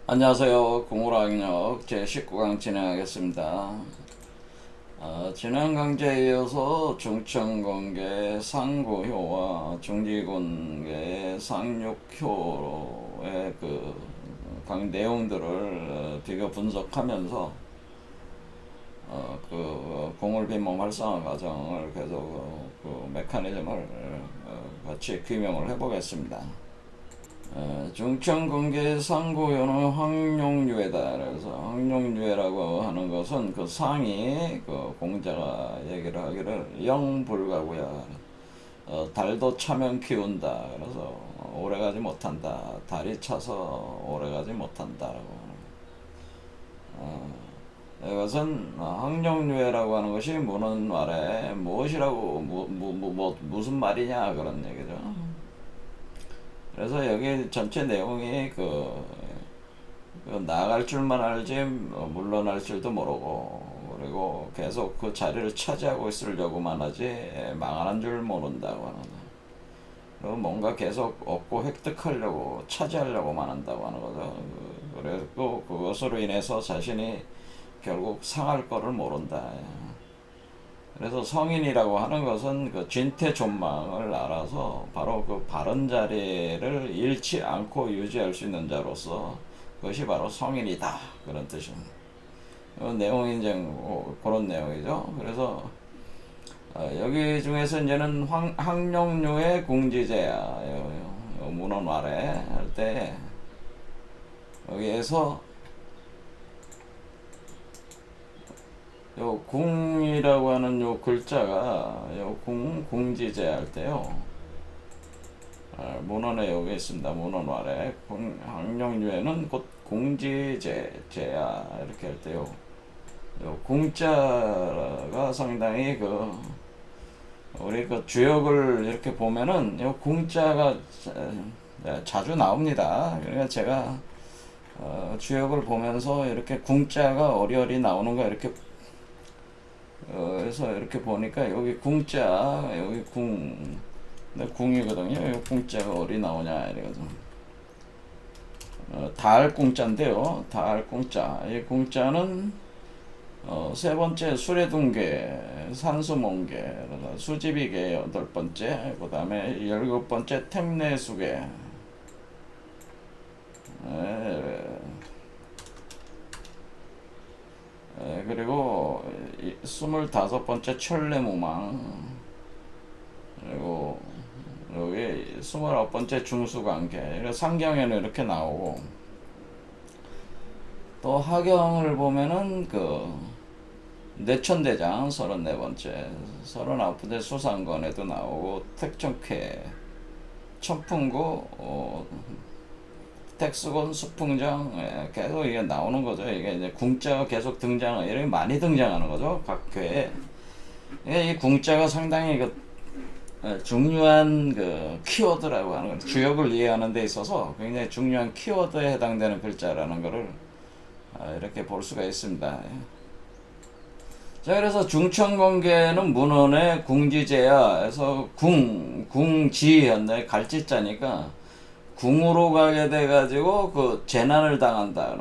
안녕하세요. 공호락력 제19강 진행하겠습니다. 지난 강좌에 이어서 중천관계 상고효와 중지관계 상륙효의 강 내용들을 비교 분석하면서 공을 빈몸 활성화 과정을 계속 그 메커니즘을 같이 규명을 해보겠습니다. 중천관계 상고효는 확용유예다. 그래서 확용유예라고 하는 것은 그 상이 공자가 얘기를 하기를 영불가구야. 달도 차면 키운다. 그래서 오래가지 못한다. 달이 차서 오래가지 못한다라고. 이것은 확용유예라고 하는 것이 무는 말에 무엇이라고 무슨 말이냐 그런 얘기죠. 그래서 여기 전체 내용이 나아갈 줄만 알지 물러날 줄도 모르고, 그리고 계속 그 자리를 차지하고 있으려고만 하지 망하는 줄 모른다고 하는 거. 그리고 뭔가 계속 얻고 획득하려고 차지하려고만 한다고 하는 거죠. 그리고 그것으로 인해서 자신이 결국 상할 거를 모른다. 그래서 성인이라고 하는 것은 그 진퇴존망을 알아서 바로 그 바른 자리를 잃지 않고 유지할 수 있는 자로서 그것이 바로 성인이다, 그런 뜻입니다. 내용이 이제 그런 내용이죠. 그래서 여기 중에서 이제는 학령류의 공지제야 문헌 아래 할 때 여기에서 요 궁이라고 하는 요 글자가 요 공지제 할 때요. 문헌에 여기 있습니다. 문헌 아래 학령유에는 곧 공지제야 이렇게 할 때요. 요 공자가 상당히 우리 주역을 이렇게 보면은 요 공자가 자주 나옵니다. 그러니까 제가 주역을 보면서 이렇게 궁자가 어리어리 나오는 거 이렇게 그래서 이렇게 보니까 여기 궁자, 여기 궁이거든요. 여기 궁자가 어디 나오냐 이래서 달 궁자인데요. 달 궁자. 이 궁자는 세 번째 수레둥계, 산수몽계, 수지비계 여덟 번째, 그 다음에 일곱 번째 택내수계. 그리고 25번째 천례무망, 그리고 여기 29번째 중수관계. 상경에는 이렇게 나오고, 또 하경을 보면은 내천대장 34번째, 39번째 수상관에도 나오고, 택천쾌, 천풍구, 택수곤, 수풍정, 계속 이게 나오는 거죠. 이게 이제 궁자가 계속 이렇게 많이 등장하는 거죠. 각 괴에. 이 궁자가 상당히 중요한 키워드라고 하는 거, 주역을 이해하는 데 있어서 굉장히 중요한 키워드에 해당되는 글자라는 것을 이렇게 볼 수가 있습니다. 자, 그래서 중천관계는 문헌의 궁지제야. 그래서 궁지였네. 갈지자니까 궁으로 가게 돼가지고 재난을 당한다.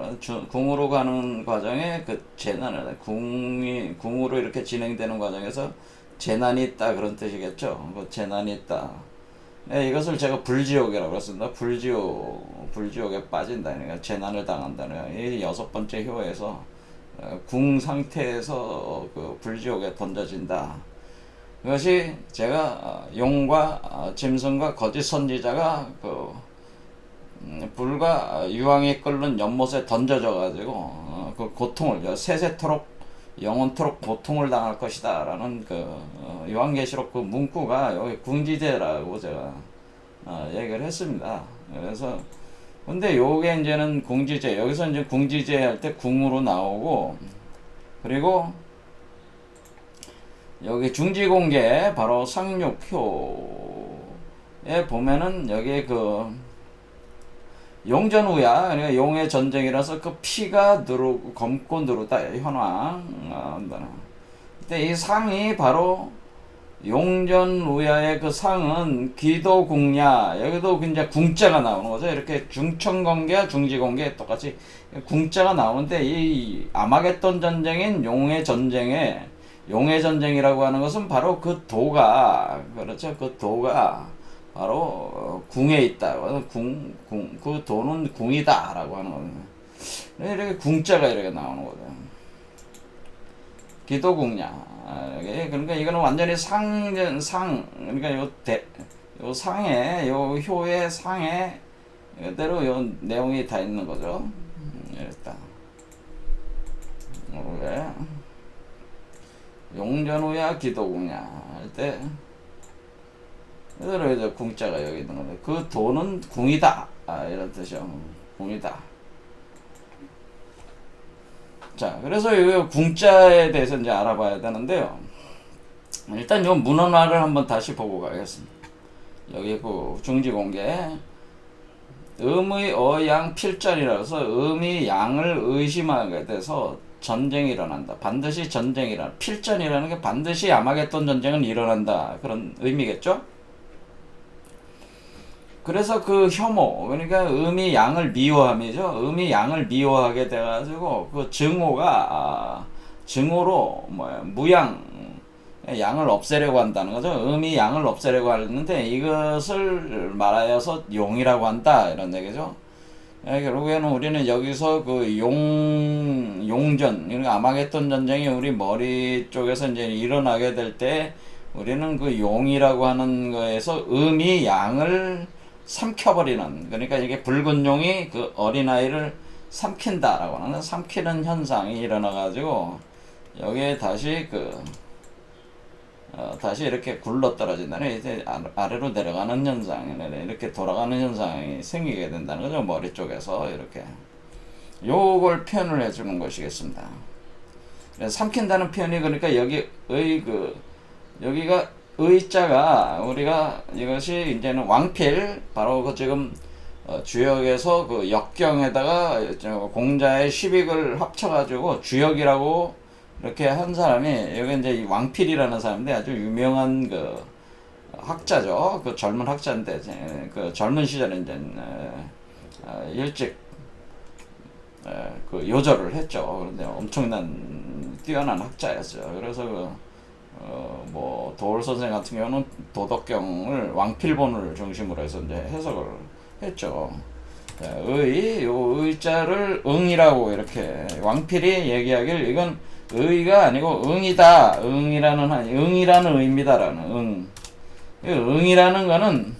궁으로 가는 과정에 재난을, 궁으로 이렇게 진행되는 과정에서 재난이 있다, 그런 뜻이겠죠. 재난이 있다. 네, 이것을 제가 불지옥이라고 했습니다. 불지옥에 빠진다. 그러니까 재난을 당한다는 이 여섯 번째 효에서 궁 상태에서 불지옥에 던져진다. 그것이 제가 용과 짐승과 거짓 선지자가 불과 유황이 끓는 연못에 던져져 가지고 그 고통을 세세토록 영원토록 고통을 당할 것이다 라는 요한계시록 문구가 여기 궁지제라고 제가 얘기를 했습니다. 그래서 근데 요게 이제는 궁지제, 여기서 이제 궁지제 할 때 궁으로 나오고, 그리고 여기 중지공계 바로 상륙효에 보면은 여기 용전우야. 그러니까 용의 전쟁이라서 피가 검고 누르다 현황. 근데 이 상이 바로 용전우야의 그 상은 기도궁야, 여기도 이제 궁자가 나오는 거죠. 이렇게 중천관계와 중지관계 똑같이 궁자가 나오는데, 이 아마겟돈 전쟁인 용의 전쟁이라고 하는 것은 바로 그 도가, 그렇죠. 그 도가 바로 궁에 있다. 그 도는 궁이다라고 하는 겁니다. 이렇게 궁자가 이렇게 나오는 거죠. 기도궁야. 그러니까 이거는 완전히 그러니까 요 상에, 요 효의 상에 그대로 요 내용이 다 있는 거죠. 일단 왜 용전우야 기도궁야 할 때 그대로 이제 궁자가 여기 있는 건데, 그 도는 궁이다, 이런 뜻이요. 궁이다. 자, 그래서 이 궁자에 대해서 이제 알아봐야 되는데요. 일단 요 문헌화를 한번 다시 보고 가겠습니다. 여기 그 중지공개 음의 어양 필전이라고 해서 음이 양을 의심하게 돼서 전쟁이 일어난다. 반드시 전쟁이 일어난다. 필전이라는 게 반드시 아마겟돈 전쟁은 일어난다. 그런 의미겠죠? 그래서 그 혐오, 그러니까 음이 양을 미워함이죠. 음이 양을 미워하게 돼가지고 그 증오로 무양, 양을 없애려고 한다는 거죠. 음이 양을 없애려고 하는데 이것을 말하여서 용이라고 한다, 이런 얘기죠. 결국에는 우리는 여기서 그 용전, 그러니까 아마겟돈 전쟁이 우리 머리 쪽에서 이제 일어나게 될 때 우리는 그 용이라고 하는 거에서 음이 양을 삼켜버리는, 그러니까 이게 붉은 용이 그 어린아이를 삼킨다라고 하는, 삼키는 현상이 일어나가지고 여기에 다시 다시 이렇게 굴러 떨어진다는, 이제 아래로 내려가는 현상, 이렇게 돌아가는 현상이 생기게 된다는 거죠. 머리 쪽에서 이렇게 요걸 표현을 해주는 것이겠습니다. 삼킨다는 표현이, 그러니까 여기가 의자가, 우리가 이것이 이제는 왕필, 바로 그 지금 주역에서 그 역경에다가 공자의 시빅을 합쳐가지고 주역이라고 이렇게 한 사람이, 여기 이제 왕필이라는 사람인데 아주 유명한 그 학자죠. 그 젊은 학자인데, 그 젊은 시절에 이제 일찍 그 요절을 했죠. 그런데 엄청난 뛰어난 학자였어요. 그래서 뭐 도올 선생 같은 경우는 도덕경을 왕필본을 중심으로 해서 이제 해석을 했죠. 요 의자를 응이라고 이렇게 왕필이 얘기하길, 이건 의가 아니고 응이다. 응이라는 의미다라는 응이라는 거는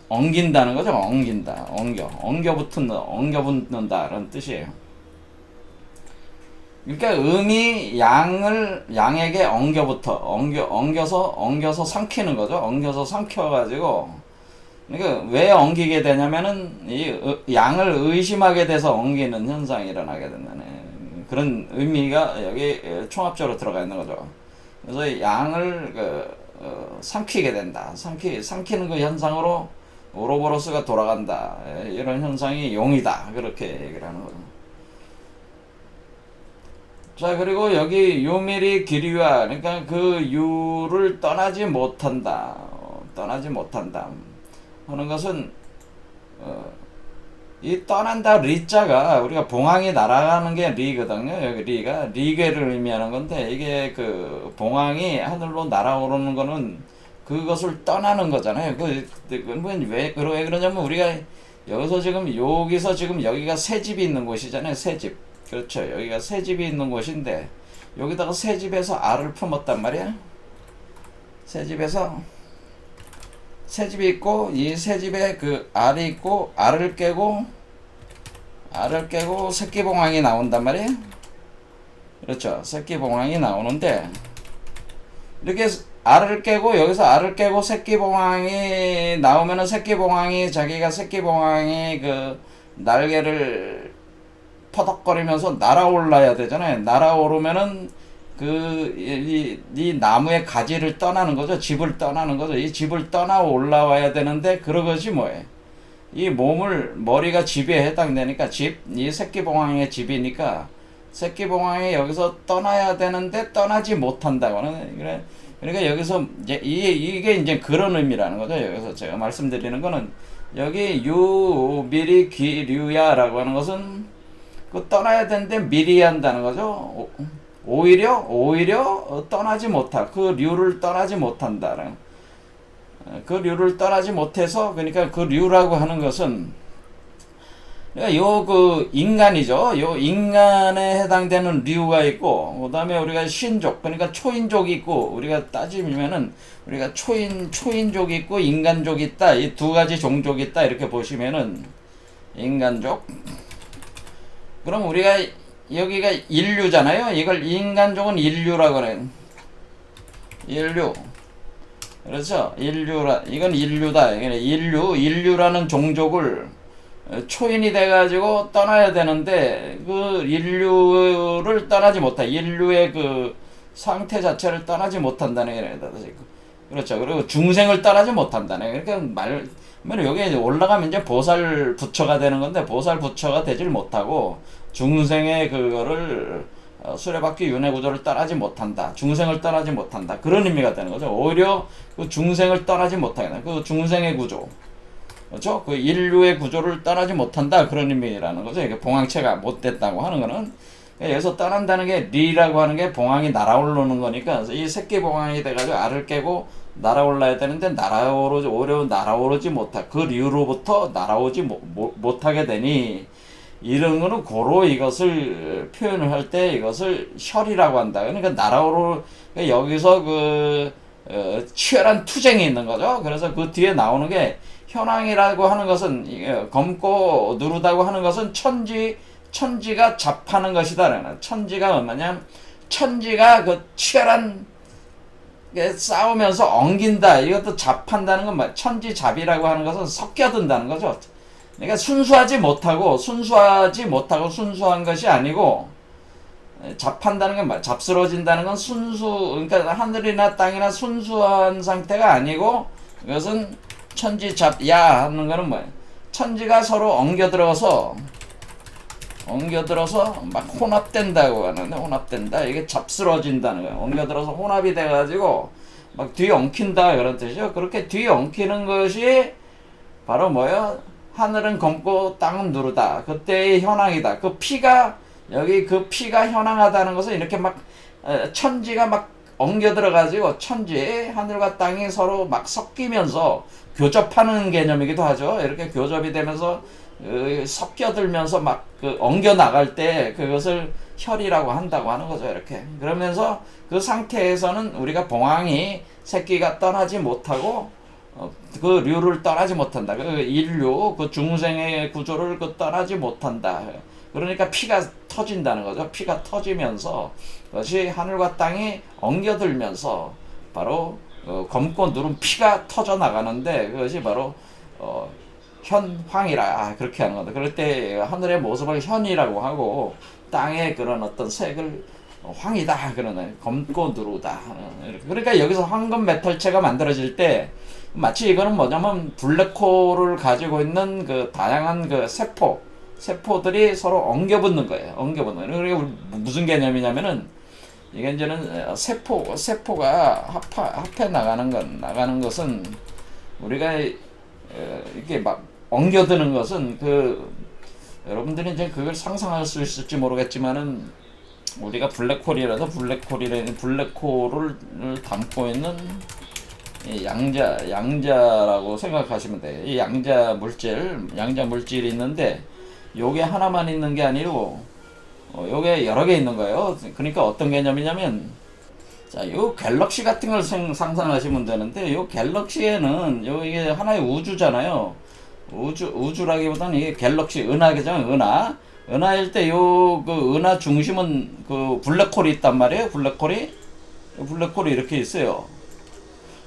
엉긴다는 거죠. 엉겨붙는다라는 뜻이에요. 그러니까 음이 양에게 엉겨서 삼키는 거죠. 엉겨서 삼켜가지고, 그러니까 왜 엉기게 되냐면은 이 양을 의심하게 돼서 엉기는 현상이 일어나게 된다는 그런 의미가 여기 총합적으로 들어가 있는 거죠. 그래서 양을 삼키게 된다. 삼키는 그 현상으로 오로보로스가 돌아간다. 이런 현상이 용이다. 그렇게 얘기를 하는 거죠. 자, 그리고 여기 유밀이 기류와, 그러니까 그 유를 떠나지 못한다 하는 것은 이 떠난다 리자가, 우리가 봉황이 날아가는 게 리거든요. 여기 리가 리괴를 의미하는 건데, 이게 그 봉황이 하늘로 날아오르는 거는 그것을 떠나는 거잖아요. 왜 그러냐면, 우리가 여기서 지금 여기가 새 집이 있는 곳이잖아요. 새 집. 그렇죠. 여기가 새 집이 있는 곳인데, 여기다가 새 집에서 알을 품었단 말이야. 새 집이 있고, 이 새 집에 그 알이 있고, 알을 깨고 새끼봉황이 나온단 말이에요. 그렇죠. 새끼봉황이 나오는데, 이렇게 알을 깨고, 여기서 알을 깨고 새끼봉황이 나오면은, 새끼봉황이 그 날개를 퍼덕거리면서 날아올라야 되잖아요. 날아오르면은 이 나무의 가지를 떠나는 거죠. 집을 떠나는 거죠. 이 집을 떠나 올라와야 되는데, 그러것이 뭐예요? 이 머리가 집에 해당되니까, 이 새끼봉황의 집이니까 새끼봉황이 여기서 떠나야 되는데 떠나지 못한다고는. 그래. 그러니까 여기서 이게 이제 그런 의미라는 거죠. 여기서 제가 말씀드리는 거는 여기 유 미리 기류야라고 하는 것은 그 떠나야 되는데 미리 한다는 거죠. 오히려 떠나지 못할 그 류를 떠나지 못한다는 그 류를 떠나지 못해서 그러니까 그 류라고 하는 것은 요 그 인간이죠. 요 인간에 해당되는 류가 있고 그다음에 우리가 신족 그러니까 초인족이 있고 우리가 따지면은 우리가 초인족이 있고 인간족이 있다. 이 두 가지 종족이 있다. 이렇게 보시면은 인간족 그럼 우리가 여기가 인류잖아요. 이걸 인간족은 인류라고 그래요. 인류. 그렇죠? 이건 인류다. 인류라는 종족을 초인이 돼가지고 떠나야 되는데 그 인류를 떠나지 못해. 인류의 그 상태 자체를 떠나지 못한다는 게 그렇죠. 그리고 중생을 떠나지 못한다네. 그러니까 여기 올라가면 이제 보살 부처가 되는 건데 보살 부처가 되질 못하고 중생의 그거를 수레바퀴 윤회 구조를 떠나지 못한다. 중생을 떠나지 못한다. 그런 의미가 되는 거죠. 오히려 그 중생을 떠나지 못하게 돼. 그 중생의 구조. 그렇죠? 그 인류의 구조를 떠나지 못한다. 그런 의미라는 거죠. 이게 봉황체가 못 됐다고 하는 거는 여기서 떠난다는 게 리라고 하는 게 봉황이 날아오르는 거니까 이 새끼 봉황이 돼가지고 알을 깨고 날아올라야 되는데 오히려 날아오르지 못하 그 리로부터 날아오지 못하게 되니 이런 거는 고로 이것을 표현을 할 때 이것을 혈이라고 한다. 그러니까 여기서 치열한 투쟁이 있는 거죠. 그래서 그 뒤에 나오는 게 현황이라고 하는 것은 검고 누르다고 하는 것은 천지가 잡하는 것이다. 천지가 얼마냐? 천지가 그 치열한 싸우면서 엉긴다. 이것도 잡한다는 건 뭐야? 천지잡이라고 하는 것은 섞여든다는 거죠. 그러니까 순수하지 못하고 순수한 것이 아니고 잡한다는 건 뭐야? 잡스러진다는 건 그러니까 하늘이나 땅이나 순수한 상태가 아니고 이것은 천지잡야 하는 거는 뭐야? 천지가 서로 엉겨들어서 막 혼합된다고 하는데 혼합된다. 이게 잡스러진다는 거예요. 엉겨들어서 혼합이 돼가지고 막 뒤엉킨다 그런 뜻이죠. 그렇게 뒤엉키는 것이 바로 뭐예요? 하늘은 검고 땅은 누르다. 그때의 현황이다. 그 피가 현황하다는 것은 이렇게 막 천지가 막 엉겨들어가지고 하늘과 땅이 서로 막 섞이면서 교접하는 개념이기도 하죠. 이렇게 교접이 되면서 섞여들면서 막 엉겨 나갈 때 그것을 혈이라고 한다고 하는 거죠. 이렇게 그러면서 그 상태에서는 우리가 봉황이 새끼가 떠나지 못하고 그 류를 떠나지 못한다. 그 인류 그 중생의 구조를 떠나지 못한다. 그러니까 피가 터진다는 거죠. 피가 터지면서 그것이 하늘과 땅이 엉겨들면서 바로 검고 누른 피가 터져 나가는데 그것이 바로 현황이라 그렇게 하는 거다. 그럴 때 하늘의 모습을 현이라고 하고 땅의 그런 어떤 색을 황이다 그러네. 검고 누르다. 그러니까 여기서 황금 메탈체가 만들어질 때 마치 이거는 뭐냐면 블랙홀을 가지고 있는 그 다양한 그 세포들이 서로 엉겨붙는 거예요. 엉겨붙는. 그러니까 무슨 개념이냐면은 이게 이제는 세포가 합해 나가는 것은 우리가 이렇게 막 엉겨드는 것은 여러분들이 이제 그걸 상상할 수 있을지 모르겠지만은 우리가 블랙홀을 담고 있는 이 양자라고 생각하시면 돼요. 이 양자 물질이 있는데 요게 하나만 있는 게 아니고 요게 여러 개 있는 거예요. 그러니까 어떤 개념이냐면 자, 요 갤럭시 같은 걸 상상하시면 되는데 요 갤럭시에는 이게 하나의 우주잖아요. 우주라기보다는 이게 갤럭시 은하계죠. 은하일 때 그 은하 중심은 그 블랙홀이 있단 말이에요. 블랙홀이 이렇게 있어요.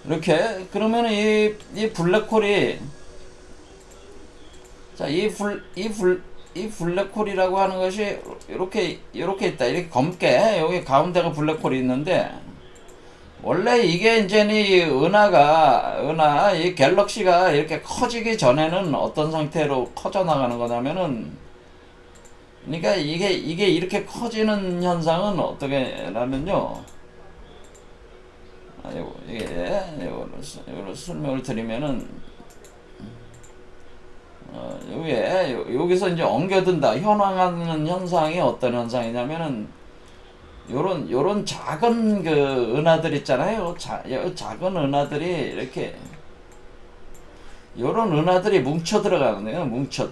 이렇게 그러면 이 블랙홀이 자, 이 블랙홀이라고 하는 것이 이렇게 있다. 이렇게 검게 여기 가운데가 블랙홀이 있는데 원래 이게 이제는 이 갤럭시가 이렇게 커지기 전에는 어떤 상태로 커져 나가는 거냐면은 그러니까 이게 이렇게 커지는 현상은 어떻게라면요. 이거를 설명을 드리면은, 여기서 이제 엉겨든다. 현황하는 현상이 어떤 현상이냐면은, 요런 작은 그 은하들 있잖아요. 작은 은하들이 이렇게, 요런 은하들이 뭉쳐 들어가네요. 뭉쳐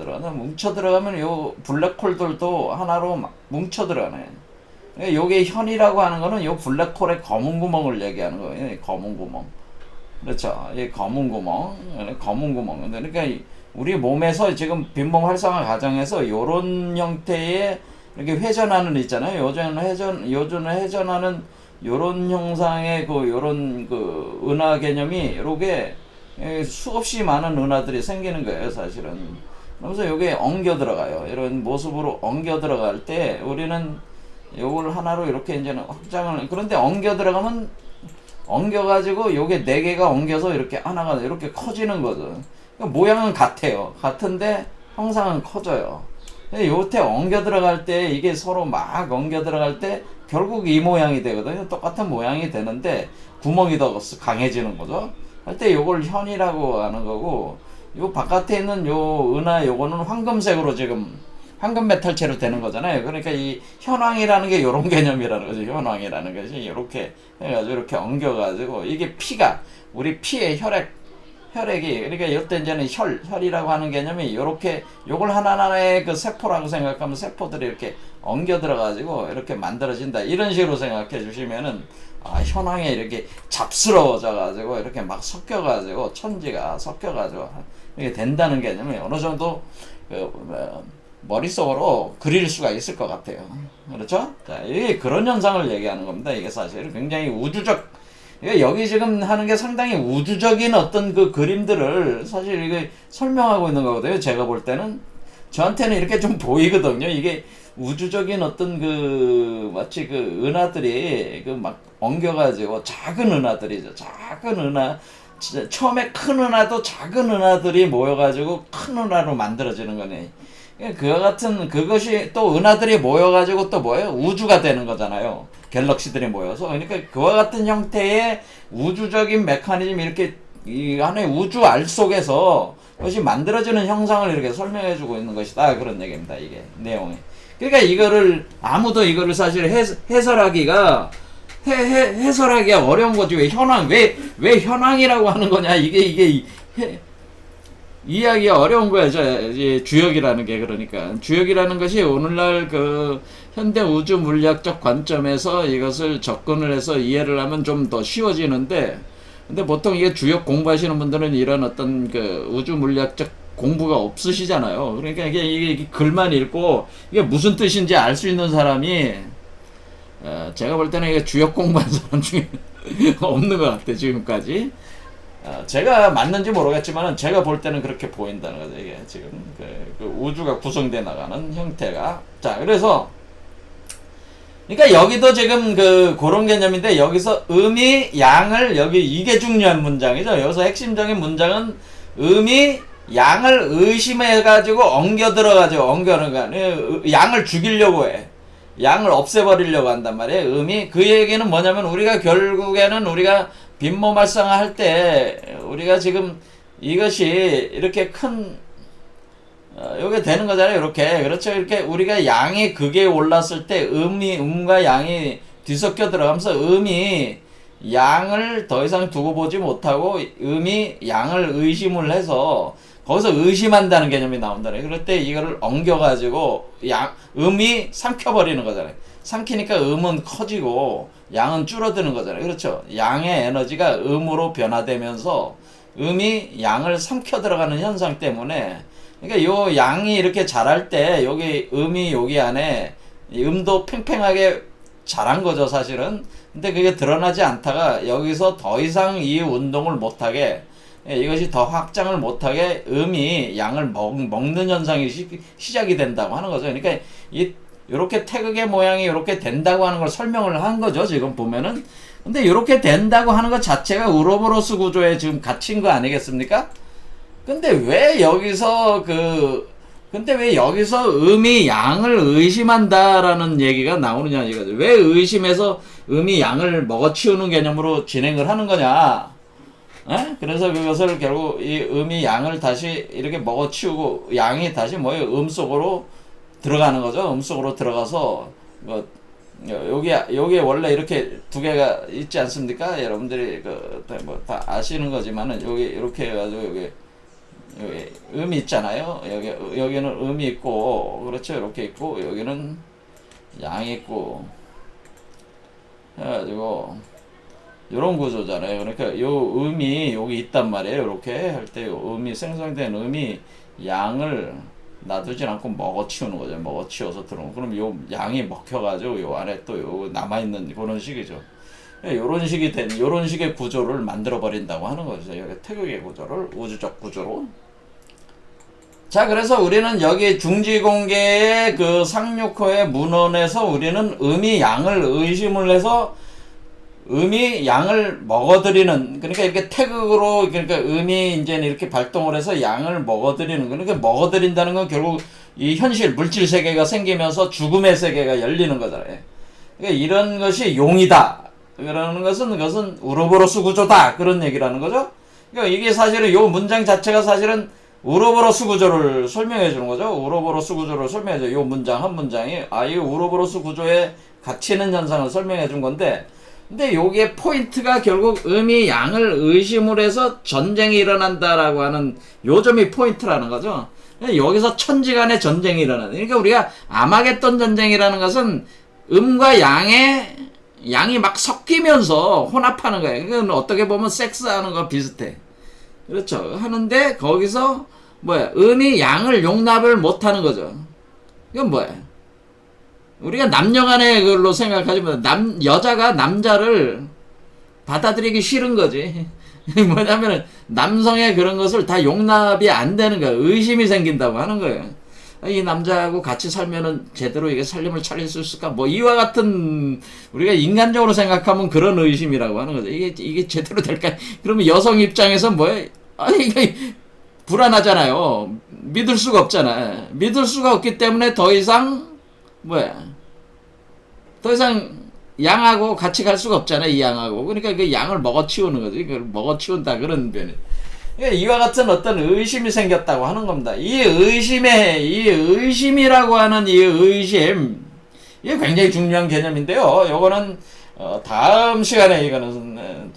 들어가면 요 블랙홀들도 하나로 뭉쳐 들어가네. 요게 현이라고 하는 거는 요 블랙홀의 검은 구멍을 얘기하는 거예요. 검은 구멍. 그렇죠. 이 검은 구멍. 그러니까 우리 몸에서 지금 빈몸 활성화 과정에서 요런 형태의 이렇게 회전하는 있잖아요. 요즘 회전하는 요런 형상의 요런 은하 개념이 이렇게 수없이 많은 은하들이 생기는 거예요, 사실은. 그래서 요게 엉겨 들어가요. 이런 모습으로 엉겨 들어갈 때 우리는 요걸 하나로 이렇게 이제는 확장을, 그런데 엉겨 들어가면 엉겨가지고 요게 네 개가 엉겨서 이렇게 하나가 이렇게 커지는 거죠. 그러니까 모양은 같아요. 같은데 형상은 커져요. 요때 엉겨 들어갈 때 이게 서로 막 엉겨 들어갈 때 결국 이 모양이 되거든요. 똑같은 모양이 되는데 구멍이 더 강해지는 거죠. 할 때 요걸 현이라고 하는 거고, 요 바깥에 있는 요 은하 요거는 황금색으로 지금 황금 메탈체로 되는 거잖아요. 그러니까 이 현황이라는 게 요런 개념이라는 거죠. 현황이라는 것이 이렇게 해가지고 이렇게 엉겨가지고 이게 피가 우리 피의 혈액이, 그러니까 이때 이제는 혈이라고 하는 개념이 요렇게 요걸 하나하나의 그 세포라고 생각하면 세포들이 이렇게 엉겨 들어가지고 이렇게 만들어진다. 이런 식으로 생각해 주시면은, 현황에 이렇게 잡스러워져 가지고 이렇게 막 섞여가지고 천지가 섞여가지고 이게 된다는 개념이 어느 정도 머릿속으로 그릴 수가 있을 것 같아요. 그렇죠? 자, 이게 그런 현상을 얘기하는 겁니다. 이게 사실 굉장히 우주적, 여기 지금 하는 게 상당히 우주적인 어떤 그 그림들을 사실 이게 설명하고 있는 거거든요. 제가 볼 때는. 저한테는 이렇게 좀 보이거든요. 이게 우주적인 어떤 마치 은하들이 막 엉겨가지고 작은 은하들이죠. 작은 은하. 처음에 큰 은하도 작은 은하들이 모여가지고 큰 은하로 만들어지는 거네. 그와 같은 그것이 또 은하들이 모여가지고 또 뭐예요? 우주가 되는 거잖아요. 갤럭시들이 모여서. 그러니까 그와 같은 형태의 우주적인 메커니즘이 이렇게 이 안에 우주 알 속에서 그것이 만들어지는 형상을 이렇게 설명해주고 있는 것이다. 그런 얘기입니다. 이게 내용이. 그러니까 이거를 아무도 이거를 사실 해설하기가 어려운 거지. 왜 현황이라고 하는 거냐? 이게 이해하기가 어려운 거야. 주역이라는 게. 그러니까 주역이라는 것이 오늘날 현대 우주 물리학적 관점에서 이것을 접근을 해서 이해를 하면 좀 더 쉬워지는데, 근데 보통 이게 주역 공부하시는 분들은 이런 어떤 우주 물리학적 공부가 없으시잖아요. 그러니까 이게 글만 읽고 이게 무슨 뜻인지 알 수 있는 사람이, 제가 볼 때는 이게 주역 공부한 사람 중에 없는 것 같아, 지금까지. 제가 맞는지 모르겠지만 제가 볼 때는 그렇게 보인다는 거죠. 이게 지금 우주가 구성돼 나가는 형태가. 자, 그래서 그러니까 여기도 지금 그런 개념인데, 여기서 음이 양을, 이게 중요한 문장이죠. 여기서 핵심적인 문장은 음이 양을 의심해가지고 엉겨 들어가지고 양을 죽이려고 해. 양을 없애버리려고 한단 말이에요. 음이. 그 얘기는 뭐냐면, 우리가 결국에는 우리가 빈몸 활성화 할 때 우리가 지금 이것이 이렇게 요게 되는 거잖아요. 이렇게. 그렇죠. 이렇게 우리가 양이 극에 올랐을 때 음과 양이 뒤섞여 들어가면서 음이 양을 더 이상 두고 보지 못하고 음이 양을 의심을 해서 거기서 의심한다는 개념이 나온다네. 그럴 때 이거를 엉겨가지고 음이 삼켜버리는 거잖아요. 삼키니까 음은 커지고 양은 줄어드는 거잖아요. 그렇죠. 양의 에너지가 음으로 변화되면서 음이 양을 삼켜 들어가는 현상 때문에, 그러니까 요 양이 이렇게 자랄 때 여기 음이 여기 안에 음도 팽팽하게 자란 거죠, 사실은. 근데 그게 드러나지 않다가 여기서 더 이상 이 운동을 못하게, 이것이 더 확장을 못하게 음이 양을 먹는 현상이 시작이 된다고 하는 거죠. 그러니까 이렇게 태극의 모양이 이렇게 된다고 하는 걸 설명을 한 거죠, 지금 보면은. 근데 이렇게 된다고 하는 것 자체가 우로보로스 구조에 지금 갇힌 거 아니겠습니까? 근데 왜 여기서 근데 왜 여기서 음이 양을 의심한다라는 얘기가 나오느냐 이거죠. 왜 의심해서 음이 양을 먹어치우는 개념으로 진행을 하는 거냐. 에? 그래서 그것을 결국 이 음이 양을 다시 이렇게 먹어치우고 양이 다시 뭐예요? 음 속으로 들어가는 거죠. 음 속으로 들어가서 뭐 여기에 원래 이렇게 두 개가 있지 않습니까? 여러분들이 뭐 다 아시는 거지만은 여기 이렇게 해가지고 여기 음이 있잖아요. 여기는 음이 있고 그렇죠. 이렇게 있고 여기는 양이 있고 해가지고 요런 구조잖아요. 그러니까 요 음이 여기 있단 말이에요. 이렇게 할 때 음이 생성된 음이 양을 놔두진 않고 먹어치우는 거죠. 먹어치워서 들어오고 그럼 요 양이 먹혀가지고 요 안에 또 요 남아있는 그런 식이죠. 요런 식의 구조를 만들어 버린다고 하는 거죠. 여기 태극의 구조를 우주적 구조로. 자, 그래서 우리는 여기 중지공계의 그 상륙호의 문헌에서 우리는 음이 양을 의심을 해서 음이 양을 먹어들이는, 그러니까 이렇게 태극으로, 그러니까 음이 이제 이렇게 발동을 해서 양을 먹어들이는, 그러니까 먹어들인다는 건 결국 이 현실 물질 세계가 생기면서 죽음의 세계가 열리는 거잖아요. 그러니까 이런 것이 용이다. 그러는 것은 그것은 우로보로스 구조다. 그런 얘기라는 거죠. 그러니까 이게 사실은 요 문장 자체가 사실은 우로보로스 구조를 설명해 주는 거죠. 우로보로스 구조를 설명해 줘요. 요 문장 한 문장이 이 우로보로스 구조에 갇히는 현상을 설명해 준 건데, 근데 요게 포인트가 결국 음이 양을 의심을 해서 전쟁이 일어난다라고 하는 요점이 포인트라는 거죠. 여기서 천지간의 전쟁이 일어나는. 그러니까 우리가 아마겟돈 전쟁이라는 것은 음과 양이 막 섞이면서 혼합하는 거예요. 그건 어떻게 보면 섹스하는 거 비슷해. 그렇죠. 하는데 거기서 뭐야? 음이 양을 용납을 못하는 거죠. 이건 뭐야? 우리가 남녀간의 걸로 생각하지만 여자가 남자를 받아들이기 싫은 거지. 뭐냐면은 남성의 그런 것을 다 용납이 안 되는 거야. 의심이 생긴다고 하는 거예요. 이 남자하고 같이 살면은 제대로 이게 살림을 차릴 수 있을까? 뭐 이와 같은 우리가 인간적으로 생각하면 그런 의심이라고 하는 거죠. 이게 제대로 될까? 그러면 여성 입장에서 뭐야? 이게 불안하잖아요. 믿을 수가 없잖아. 믿을 수가 없기 때문에 더 이상 더 이상 양하고 같이 갈 수가 없잖아, 이 양하고. 그러니까 그 양을 먹어치우는 거지. 그걸 먹어치운다, 그런 변이. 그러니까 이와 같은 어떤 의심이 생겼다고 하는 겁니다. 이 의심이라고 하는 이 의심, 이게 굉장히 중요한 개념인데요. 요거는, 다음 시간에 이거는,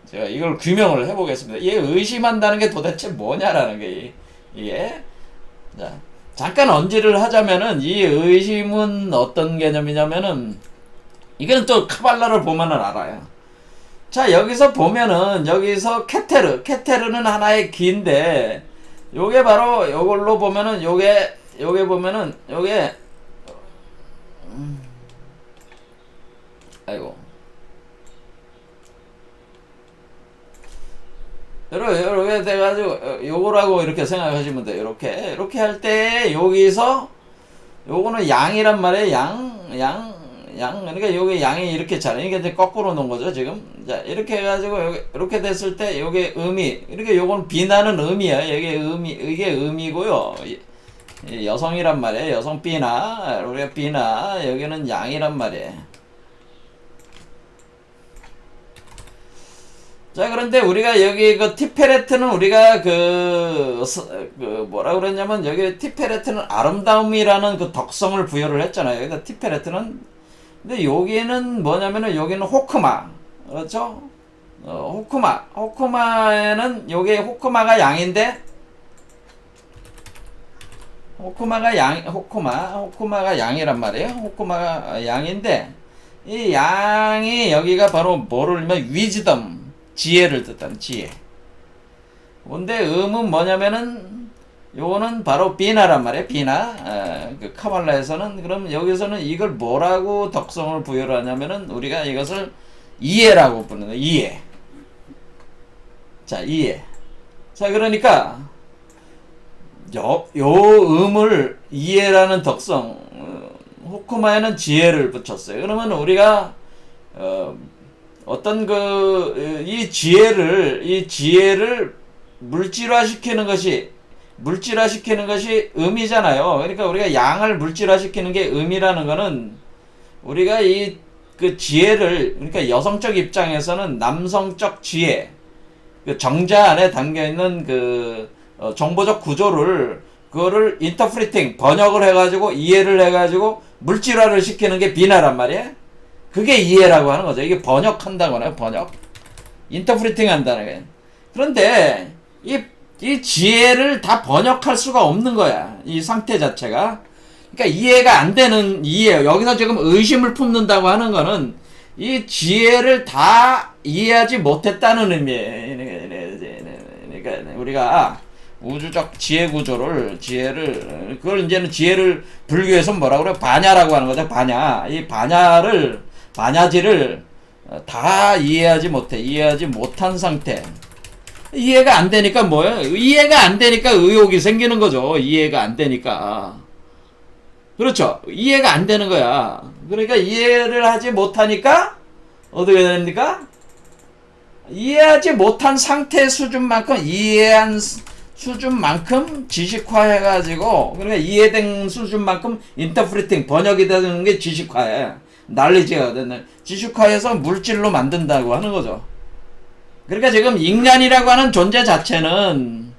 제가 이걸 규명을 해보겠습니다. 이 의심한다는 게 도대체 뭐냐라는 게, 이게. 자. 잠깐 언지를 하자면은 이 의심은 어떤 개념이냐면은 이거는 또 카발라를 보면은 알아요. 자, 여기서 보면은 여기서 케테르는 하나의 기인데 요게 바로 요걸로 보면은 요게 보면은 요게 아이고 이렇게 돼가지고 요거라고 이렇게 생각하시면 돼요. 이렇게 할 때 여기서 요거는 양이란 말이에요. 그러니까 요게 양이 이렇게 잖아요. 이게 이제 거꾸로 놓은 거죠 지금. 자, 이렇게 해가지고 이렇게 됐을 때 요게 음이, 이렇게 요건 비나는 음이야. 이게 음이고요. 여성이란 말이에요. 여성 비나, 우리가 비나, 여기는 양이란 말이에요. 자, 그런데 우리가 여기 그 티페레트는 우리가 뭐라 그랬냐면 여기 티페레트는 아름다움이라는 그 덕성을 부여를 했잖아요. 그러니까 티페레트는, 근데 여기는 뭐냐면은 여기는 호크마. 그렇죠? 호크마에는 요게 호크마가 양인데, 호크마가 양이란 말이에요. 호크마가 양인데, 이 양이 여기가 바로 뭐를 하면 위즈덤, 지혜를 뜻하는 지혜. 근데 음은 뭐냐면은 요거는 바로 비나란 말이에요. 비나. 그 카발라에서는, 그럼 여기서는 이걸 뭐라고 덕성을 부여를 하냐면은 우리가 이것을 이해라고 부르는 거예요. 이해. 자, 이해. 자, 그러니까 요 음을 이해라는 덕성, 호크마에는 지혜를 붙였어요. 그러면 우리가 어떤 이 지혜를 물질화시키는 것이, 물질화시키는 것이 음이잖아요. 그러니까 우리가 양을 물질화시키는 게 음이라는 거는 우리가 이 그 지혜를, 그러니까 여성적 입장에서는 남성적 지혜, 그 정자 안에 담겨 있는 그 정보적 구조를, 그거를 인터프리팅, 번역을 해가지고 이해를 해가지고 물질화를 시키는 게 비나란 말이에요. 그게 이해라고 하는 거죠. 이게 번역한다거나 번역, 인터프리팅 한다는 거예요. 그런데 이 지혜를 다 번역할 수가 없는 거야, 이 상태 자체가. 그러니까 이해가 안 되는 이해. 여기서 지금 의심을 품는다고 하는 거는 이 지혜를 다 이해하지 못했다는 의미예요. 그러니까 우리가 우주적 지혜 구조를, 지혜를, 그걸 이제는 지혜를 불교에서 뭐라고 그래? 반야라고 하는 거죠. 반야. 이 반야지를 다 이해하지 못해. 이해하지 못한 상태. 이해가 안 되니까 뭐예요? 이해가 안 되니까 의욕이 생기는 거죠. 이해가 안 되니까. 그렇죠. 이해가 안 되는 거야. 그러니까 이해를 하지 못하니까 어떻게 됩니까? 이해하지 못한 상태 수준만큼, 이해한 수준만큼 지식화해가지고, 그러니까 이해된 수준만큼 인터프리팅, 번역이 되는 게 지식화해. 날리지가 되는, 지식화해서 물질로 만든다고 하는 거죠. 그러니까 지금 인간이라고 하는 존재 자체는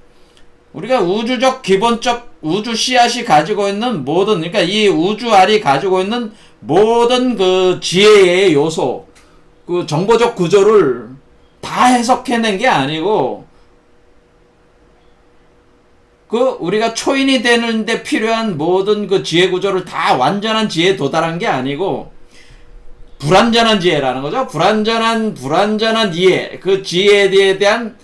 우리가 우주적 기본적 우주 씨앗이 가지고 있는 모든, 그러니까 이 우주알이 가지고 있는 모든 그 지혜의 요소, 그 정보적 구조를 다 해석해낸 게 아니고, 그 우리가 초인이 되는데 필요한 모든 그 지혜 구조를 다 완전한 지혜에 도달한 게 아니고, 불완전한 지혜라는 거죠. 불완전한 이해, 그 지혜에 대한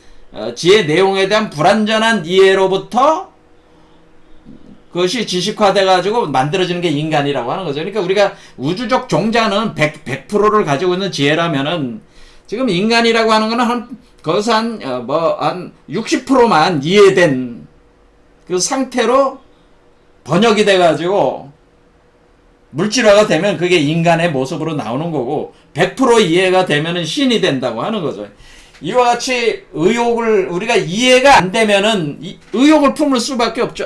지혜 내용에 대한 불완전한 이해로부터 그것이 지식화돼 가지고 만들어지는 게 인간이라고 하는 거죠. 그러니까 우리가 우주적 종자는 100%를 가지고 있는 지혜라면은, 지금 인간이라고 하는 거는 거기서 한 60%만 이해된 그 상태로 번역이 돼 가지고 물질화가 되면 그게 인간의 모습으로 나오는 거고, 100% 이해가 되면은 신이 된다고 하는 거죠. 이와 같이 의욕을, 우리가 이해가 안 되면은 의욕을 품을 수밖에 없죠.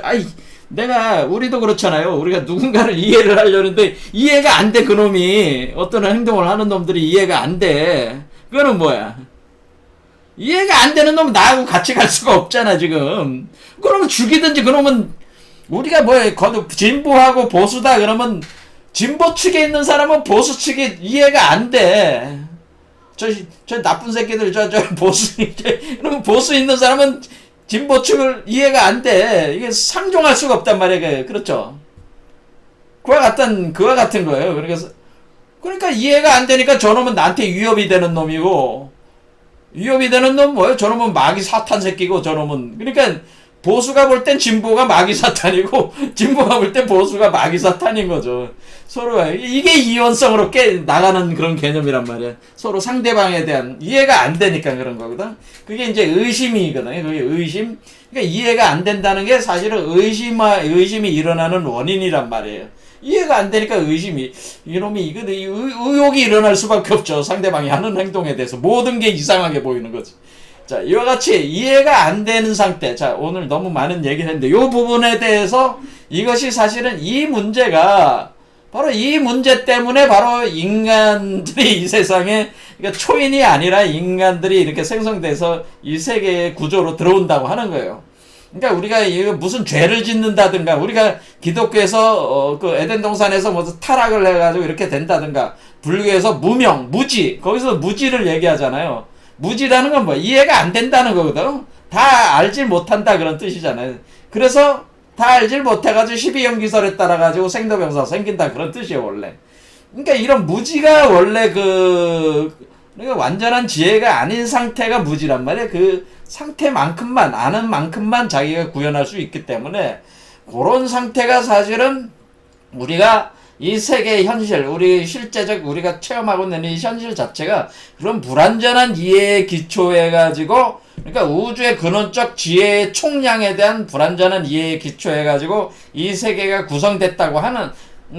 우리도 그렇잖아요. 우리가 누군가를 이해를 하려는데 이해가 안 돼. 그놈이 어떤 행동을 하는 놈들이 이해가 안 돼. 그거는 뭐야? 이해가 안 되는 놈은 나하고 같이 갈 수가 없잖아 지금. 그러면 죽이든지. 그러면 우리가 진보하고 보수다 그러면 진보 측에 있는 사람은 보수 측에 이해가 안 돼. 저 나쁜 새끼들, 그러면 보수 있는 사람은 진보 측을 이해가 안 돼. 이게 상종할 수가 없단 말이에요. 그렇죠. 그와 같은 거예요. 그러니까 이해가 안 되니까 저놈은 나한테 위협이 되는 놈이고, 위협이 되는 놈 뭐예요? 저놈은 마귀 사탄 새끼고, 저놈은. 그러니까 보수가 볼 땐 진보가 마귀 사탄이고, 진보가 볼 땐 보수가 마귀 사탄인 거죠. 서로 이게 이원성으로 나가는 그런 개념이란 말이야. 서로 상대방에 대한 이해가 안 되니까 그런 거거든. 그게 이제 의심이거든. 그게 의심. 그러니까 이해가 안 된다는 게 사실은 의심이 일어나는 원인이란 말이에요. 이해가 안 되니까 이놈이 의욕이 일어날 수밖에 없죠. 상대방이 하는 행동에 대해서 모든 게 이상하게 보이는 거지. 자, 이와 같이 이해가 안 되는 상태. 자, 오늘 너무 많은 얘기를 했는데, 이 부분에 대해서 이것이 사실은 이 문제가 바로 이 문제 때문에 바로 인간들이 이 세상에, 그러니까 초인이 아니라 인간들이 이렇게 생성돼서 이 세계의 구조로 들어온다고 하는 거예요. 그러니까 우리가 무슨 죄를 짓는다든가, 우리가 기독교에서 그 에덴 동산에서 무슨 타락을 해가지고 이렇게 된다든가, 불교에서 무지, 거기서 무지를 얘기하잖아요. 무지라는 건 뭐? 이해가 안 된다는 거거든. 다 알질 못한다 그런 뜻이잖아요. 그래서 다 알질 못해가지고 12연기설에 따라가지고 생도병사 생긴다 그런 뜻이에요 원래. 그러니까 이런 무지가 원래 그러니까 완전한 지혜가 아닌 상태가 무지란 말이에요. 그 상태만큼만, 아는 만큼만 자기가 구현할 수 있기 때문에, 그런 상태가 사실은 우리가 이 세계의 현실, 우리 실제적 우리가 체험하고 있는 이 현실 자체가 그런 불완전한 이해에 기초해가지고, 그러니까 우주의 근원적 지혜의 총량에 대한 불완전한 이해에 기초해가지고 이 세계가 구성됐다고 하는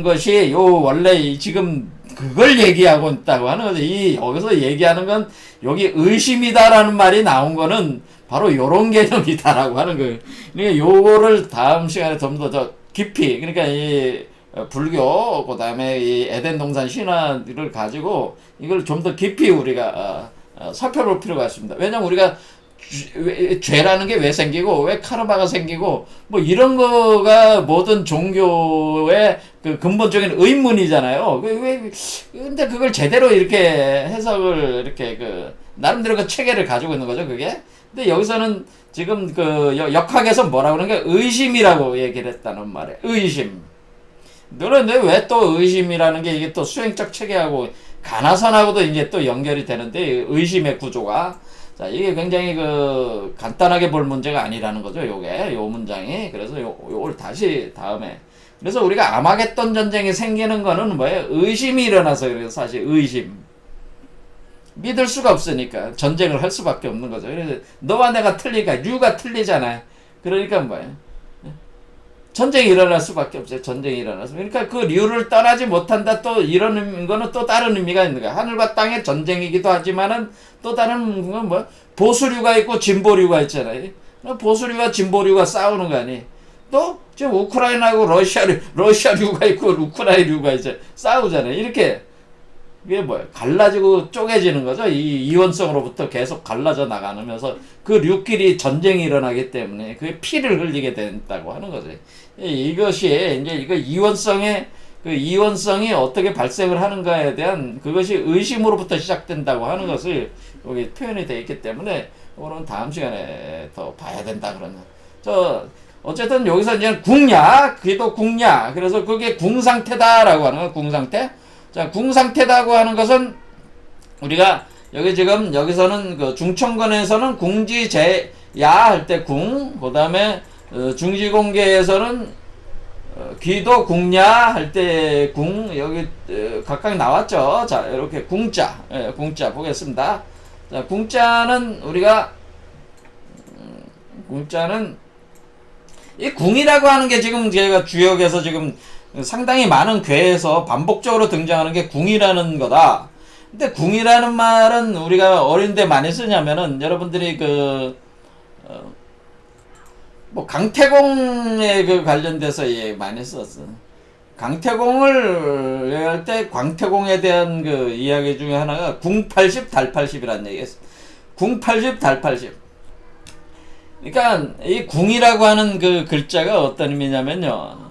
것이 원래 지금 그걸 얘기하고 있다고 하는 거죠. 여기서 얘기하는 건, 여기 의심이다라는 말이 나온 거는 바로 요런 개념이다라고 하는 거예요. 그러니까 요거를 다음 시간에 좀 더 깊이, 그러니까 이 불교, 그 다음에 이 에덴 동산 신화를 가지고 이걸 좀 더 깊이 우리가 살펴볼 필요가 있습니다. 왜냐면 우리가 죄라는 게 왜 생기고 왜 카르마가 생기고 뭐 이런 거가 모든 종교의 그 근본적인 의문이잖아요. 근데 그걸 제대로 이렇게 해석을 이렇게 그 나름대로 그 체계를 가지고 있는 거죠, 그게. 근데 여기서는 지금 그 역학에서 뭐라고 그러는 게 의심이라고 얘기를 했다는 말이에요. 의심. 그런데 왜 또 의심이라는 게 이게 또 수행적 체계하고 가나선하고도 이제 또 연결이 되는데, 의심의 구조가. 자, 이게 굉장히 그 간단하게 볼 문제가 아니라는 거죠, 요게. 요 문장이. 그래서 요걸 다시 다음에. 그래서 우리가 아마겟돈 전쟁이 생기는 거는 뭐예요? 의심이 일어나서 그래요, 사실 의심. 믿을 수가 없으니까 전쟁을 할 수밖에 없는 거죠. 그래서 너와 내가 틀리니까 류가 틀리잖아요. 그러니까 뭐예요? 전쟁이 일어날 수밖에 없어요. 전쟁이 일어나서. 그러니까 그 류를 떠나지 못한다. 또 이런 거는 또 다른 의미가 있는 거야. 하늘과 땅의 전쟁이기도 하지만은 또 다른 건 뭐 보수류가 있고 진보류가 있잖아요. 보수류와 진보류가 싸우는 거 아니. 또 지금 우크라이나하고 러시아류가 있고 우크라이나류가 이제 싸우잖아요. 이렇게 이게 뭐야? 갈라지고 쪼개지는 거죠. 이 이원성으로부터 계속 갈라져 나가면서 그 류끼리 전쟁이 일어나기 때문에 그게 피를 흘리게 된다고 하는 거죠. 이것이 이제 이거 이원성이 어떻게 발생을 하는가에 대한 그것이 의심으로부터 시작된다고 하는 것을 여기 표현이 되어 있기 때문에 오늘은 다음 시간에 더 봐야 된다 그러는. 어쨌든 여기서 이제 궁야, 기도 궁야. 그래서 그게 궁 상태다라고 하는 거야. 궁 상태. 자, 궁 상태다고 하는 것은 우리가 여기서는 그 중천권에서는 궁지제야 할 때 궁, 그 다음에 중지공계에서는 기도 궁야 할 때 궁, 여기 각각 나왔죠. 자, 이렇게 궁자, 궁자 보겠습니다. 자, 궁자는 이 궁이라고 하는 게 지금 제가 주역에서 지금 상당히 많은 괴에서 반복적으로 등장하는 게 궁이라는 거다. 근데 궁이라는 말은 우리가 어린데 많이 쓰냐면은 여러분들이 뭐 강태공에 그 관련돼서 많이 썼어. 강태공을 할 때 광태공에 대한 그 이야기 중에 하나가 궁 80, 달 80이라는 얘기였어. 궁 80, 달 80. 그러니까 이 궁이라고 하는 그 글자가 어떤 의미냐면요.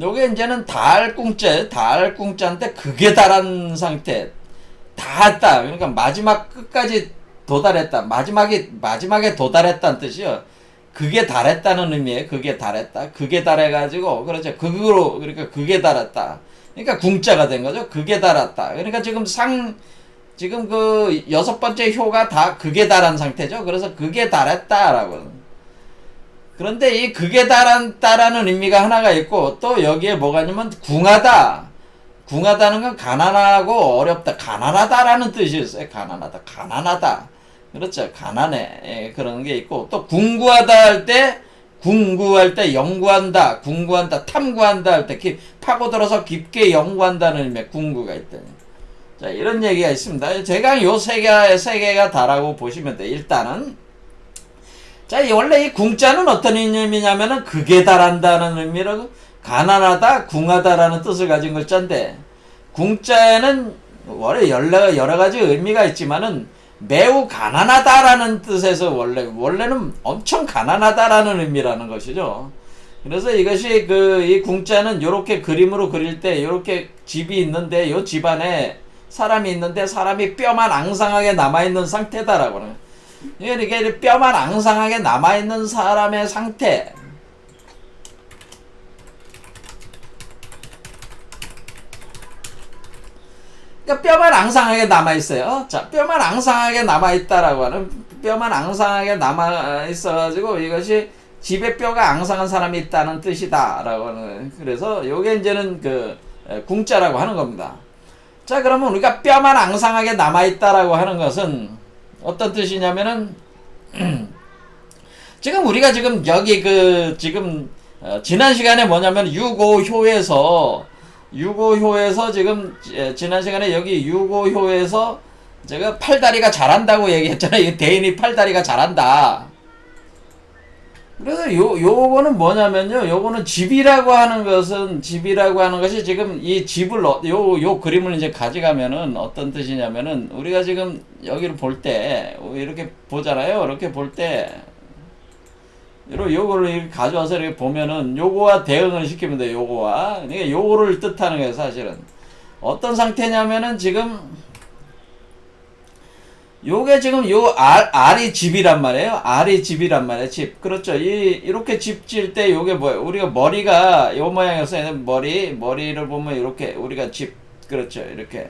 요게 이제는 달궁자인데 극에 달한 상태. 다 했다. 그러니까 마지막 끝까지 도달했다. 마지막에 도달했다는 뜻이요. 극에 달했다는 의미에요. 극에 달했다. 극에 달해가지고, 그렇죠. 그러니까 극에 달았다. 그러니까 궁자가 된 거죠. 극에 달았다. 그러니까 지금 그 6번째 효가 다 극에 달한 상태죠. 그래서 극에 달했다라고. 그런데 이 극에 달한다라는 의미가 하나가 있고, 또 여기에 뭐가 있냐면 궁하다. 궁하다는 건 가난하고 어렵다. 가난하다라는 뜻이 있어요. 가난하다. 그렇죠. 가난해. 그런 게 있고, 또 궁구하다 할 때, 연구한다. 궁구한다. 탐구한다 할 때, 파고들어서 깊게 연구한다는 의미의 궁구가 있다. 자, 이런 얘기가 있습니다. 제가 요 세 개가 다라고 보시면 돼요. 일단은. 자, 원래 이 궁자는 어떤 의미냐면은 극에 달한다는 의미로 가난하다, 궁하다라는 뜻을 가진 글자인데, 궁자에는 원래 여러 가지 의미가 있지만은 매우 가난하다라는 뜻에서 원래는 엄청 가난하다라는 의미라는 것이죠. 그래서 이것이 이 궁자는 요렇게 그림으로 그릴 때 요렇게 집이 있는데 요 집 안에 사람이 있는데 사람이 뼈만 앙상하게 남아있는 상태다라고 하는. 이게 뼈만 앙상하게 남아있는 사람의 상태. 그러니까 뼈만 앙상하게 남아있어요. 자, 뼈만 앙상하게 남아있다라고 하는, 뼈만 앙상하게 남아있어가지고 이것이 집에 뼈가 앙상한 사람이 있다는 뜻이다라고 하는. 그래서 요게 이제는 궁자라고 하는 겁니다. 자, 그러면 우리가 뼈만 앙상하게 남아있다라고 하는 것은 어떤 뜻이냐면은, 지금 우리가 여기 지난 시간에 뭐냐면 유고효에서 지금 지난 시간에 여기 유고효에서 제가 팔다리가 잘한다고 얘기했잖아요. 대인이 팔다리가 잘한다. 그래서 요거는 뭐냐면요. 요거는 집이라고 하는 것이 지금 이 집을, 요 그림을 이제 가져가면은 어떤 뜻이냐면은 우리가 지금 여기를 볼 때, 이렇게 보잖아요. 이렇게 볼 때, 요거를 이렇게 가져와서 이렇게 보면은 요거와 대응을 시키면 돼요. 요거와. 그러니까 요거를 뜻하는 거예요, 사실은. 어떤 상태냐면은 지금 요게 지금 R이 집이란 말이에요. R이 집이란 말이에요. 집. 그렇죠. 이렇게 집 지을 때 요게 뭐예요? 우리가 머리가 요 모양이어서 머리를 보면 이렇게 우리가 집. 그렇죠. 이렇게.